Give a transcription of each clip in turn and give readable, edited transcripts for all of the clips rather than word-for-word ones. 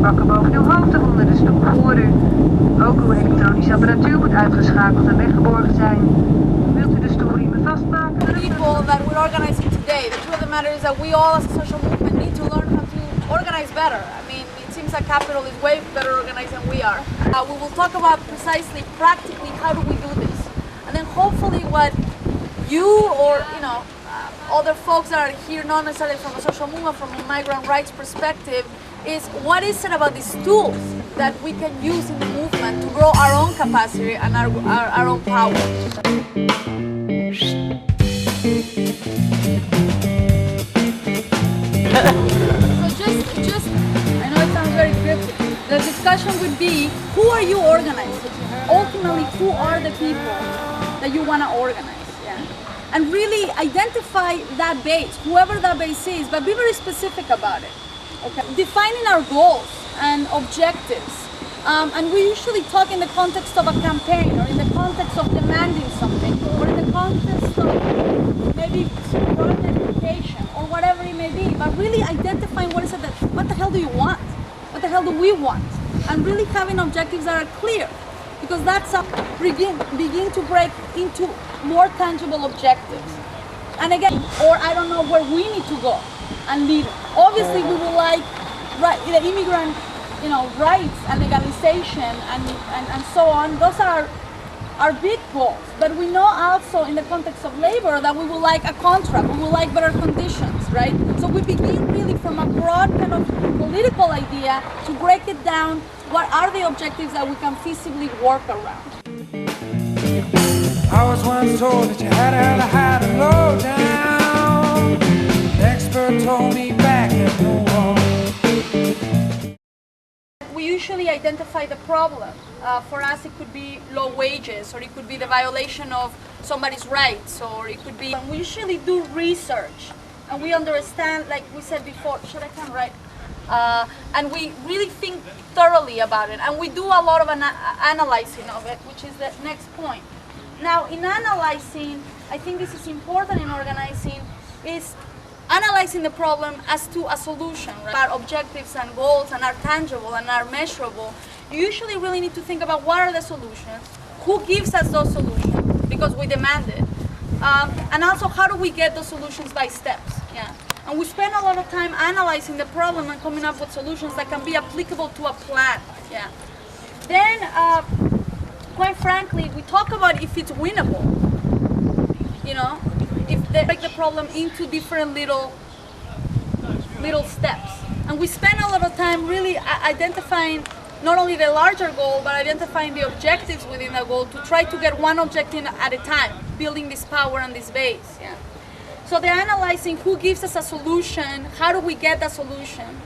bakken boven uw hoofd, onder de stoel voor u. Ook uw elektronische apparatuur moet uitgeschakeld en weggeborgen zijn. Wilt u de stoelriemen vastmaken? People that we're organizing today, the truth of the matter is that we all as a social movement need to learn how to organize better. I mean, it seems that capital is way better organized than we are. We will talk about precisely, practically, how do we do this? And then hopefully what you or, other folks that are here, not necessarily from a social movement, from a migrant rights perspective, is what is it about these tools that we can use in the movement to grow our own capacity and our own power. So just, I know it sounds very cryptic. The discussion would be, who are you organizing? Ultimately, who are the people that you want to organize? Yeah. And really identify that base, whoever that base is, but be very specific about it. Okay. Defining our goals and objectives. And we usually talk in the context of a campaign, or in the context of demanding something, or in the context of maybe supporting education, or whatever it may be. But really identifying what the hell do you want? What the hell do we want? And really having objectives that are clear, because that's a begin to break into more tangible objectives. And again, or I don't know where we need to go and lead. Obviously, we would like the immigrant, rights and legalization and so on. Those are our big goals. But we know also in the context of labor that we would like a contract, we would like better conditions, right? So we begin really from a broad kind of political idea to break it down. What are the objectives that we can feasibly work around? I was once told that you had to hide a low down. The expert told me back at the wall. We usually identify the problem. For us, it could be low wages, or it could be the violation of somebody's rights, or it could be. We usually do research, and we understand, like we said before. Should I come right? And we really think thoroughly about it, and we do a lot of analyzing of it, which is the next point. Now, in analyzing, I think this is important in organizing, is analyzing the problem as to a solution, right? Our objectives and goals and are tangible and are measurable. You usually really need to think about what are the solutions, who gives us those solutions, because we demand it, and also how do we get those solutions by steps, yeah. And we spend a lot of time analyzing the problem and coming up with solutions that can be applicable to a plan, yeah. Then, quite frankly, we talk about if it's winnable, if they break the problem into different little steps. And we spend a lot of time really identifying not only the larger goal, but identifying the objectives within the goal to try to get one objective at a time, building this power and this base. Yeah. So they're analyzing who gives us a solution, how do we get that solution,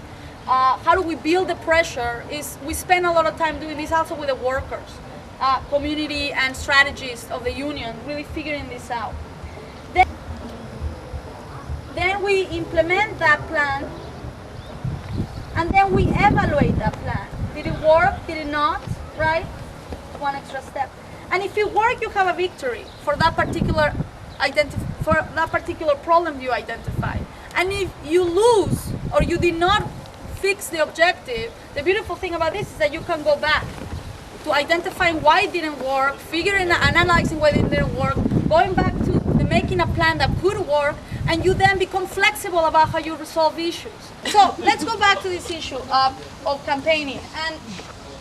how do we build the pressure. We spend a lot of time doing this also with the workers, community and strategists of the union, really figuring this out. Then we implement that plan, and then we evaluate that plan. Did it work? Did it not? Right? One extra step. And if it worked, you have a victory for that particular problem you identified. And if you lose or you did not fix the objective, the beautiful thing about this is that you can go back to identifying why it didn't work, figuring and analyzing why it didn't work, going back to making a plan that could work, and you then become flexible about how you resolve issues. So let's go back to this issue of campaigning.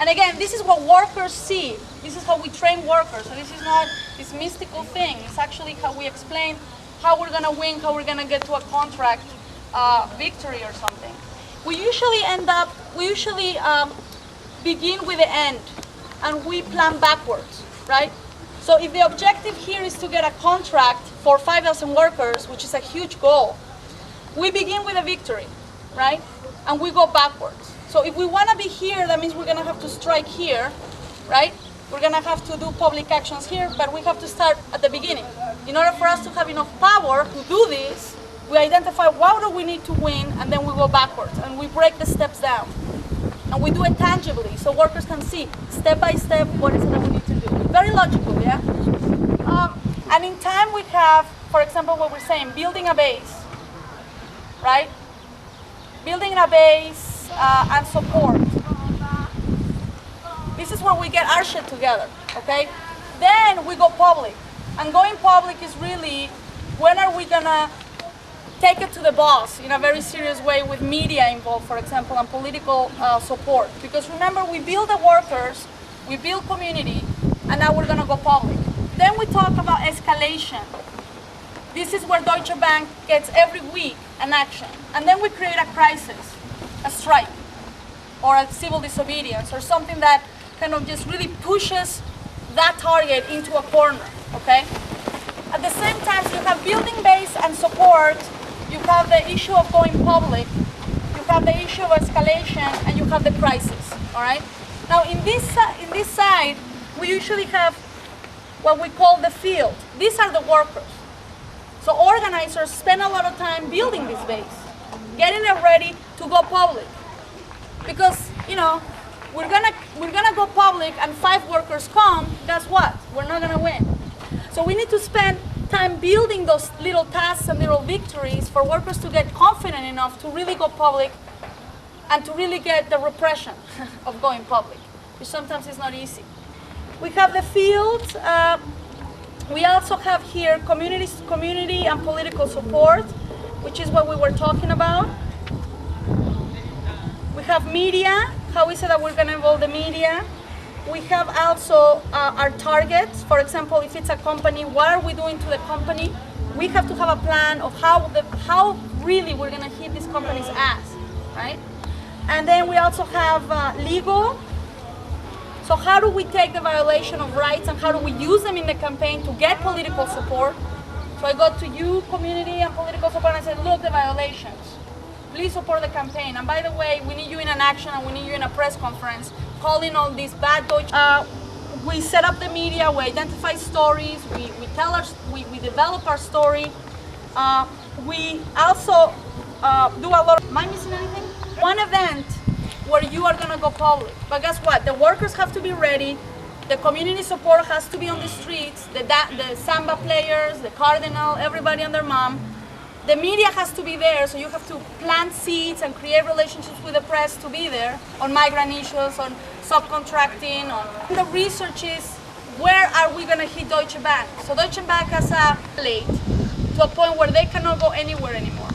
And again, this is what workers see. This is how we train workers. So this is not this mystical thing. It's actually how we explain how we're going to win, how we're going to get to a contract victory or something. We usually begin with the end, and we plan backwards, right? So if the objective here is to get a contract for 5,000 workers, which is a huge goal, we begin with a victory, right? And we go backwards. So if we want to be here, that means we're going to have to strike here, right? We're going to have to do public actions here, but we have to start at the beginning. In order for us to have enough power to do this, we identify what do we need to win, and then we go backwards, and we break the steps down. And we do it tangibly, so workers can see, step by step, what is it that we need to do. Very logical, yeah? And in time we have, for example, what we're saying, building a base, right? Building a base and support. This is where we get our shit together, okay? Then we go public. And going public is really, when are we gonna take it to the boss in a very serious way with media involved, for example, and political support. Because remember, we build the workers, we build community, and now we're gonna go public. Then we talk about escalation. This is where Deutsche Bank gets every week an action. And then we create a crisis, a strike, or a civil disobedience, or something that kind of just really pushes that target into a corner, okay? At the same time, you have building base and support, you have the issue of going public, you have the issue of escalation, and you have the crisis, all right? Now, in this side, we usually have what we call the field. These are the workers. So organizers spend a lot of time building this base, getting it ready to go public. Because, you know, we're gonna go public and 5 workers come, guess what? We're not gonna win. So we need to spend time building those little tasks and little victories for workers to get confident enough to really go public and to really get the repression of going public, which sometimes is not easy. We have the field. We also have here community and political support, which is what we were talking about. We have media. How is it that we're going to involve the media? We have also our targets. For example, if it's a company, what are we doing to the company? We have to have a plan of how really we're going to hit this company's ass, right? And then we also have legal. So how do we take the violation of rights and how do we use them in the campaign to get political support? So I go to you, community and political support, and I said, look, the violations. Please support the campaign. And by the way, we need you in an action and we need you in a press conference calling all these bad Deutsch. We set up the media, we identify stories, we develop our story. We also do a lot of, am I missing anything? One event where you are gonna go public. But guess what? The workers have to be ready, the community support has to be on the streets, the samba players, the cardinal, everybody and their mom. The media has to be there, so you have to plant seeds and create relationships with the press to be there on migrant issues, on subcontracting, on the research is where are we going to hit Deutsche Bank? So Deutsche Bank has a late to a point where they cannot go anywhere anymore.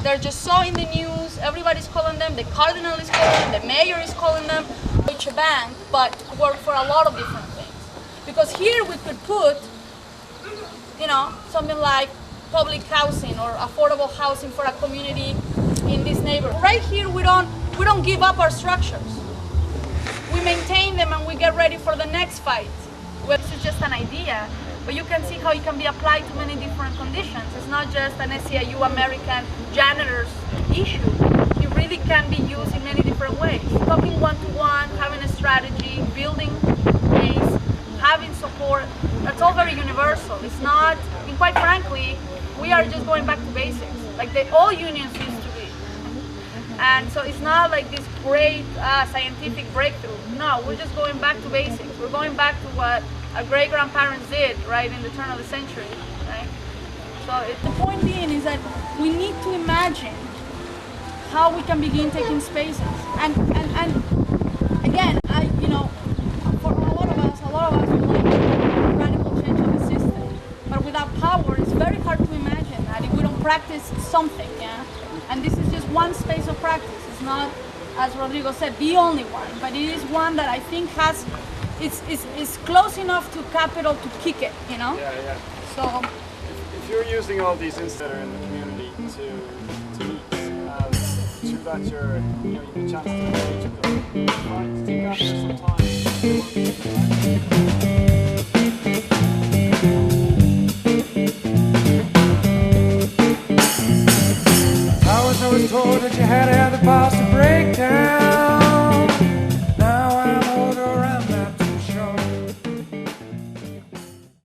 They're just so in the news, everybody's calling them, the cardinal is calling them, the mayor is calling them Deutsche Bank, but work for a lot of different things. Because here we could put, you know, something like public housing or affordable housing for a community in this neighborhood. Right here, we don't give up our structures. We maintain them and we get ready for the next fight. Well, this is just an idea, but you can see how it can be applied to many different conditions. It's not just an SEIU American janitor's issue. It really can be used in many different ways. Talking one-to-one, having a strategy, building base, having support, that's all very universal. It's not, and quite frankly, we are just going back to basics, like all unions used to be. And so it's not like this great scientific breakthrough. No, we're just going back to basics. We're going back to what our great-grandparents did, right, in the turn of the century, right? So the point being is that we need to imagine how we can begin taking spaces. And again, for a lot of us would like radical change of the system. But without power, it's very hard to imagine that if we don't practice something, yeah? And this is just one space of practice. It's not, as Rodrigo said, the only one, but it is one that I think is close enough to capital to kick it, you know? Yeah. So, if you're using all these instances that are in the community to meet, to that your chance to engage with them, try to take out some time. I was always told that you had to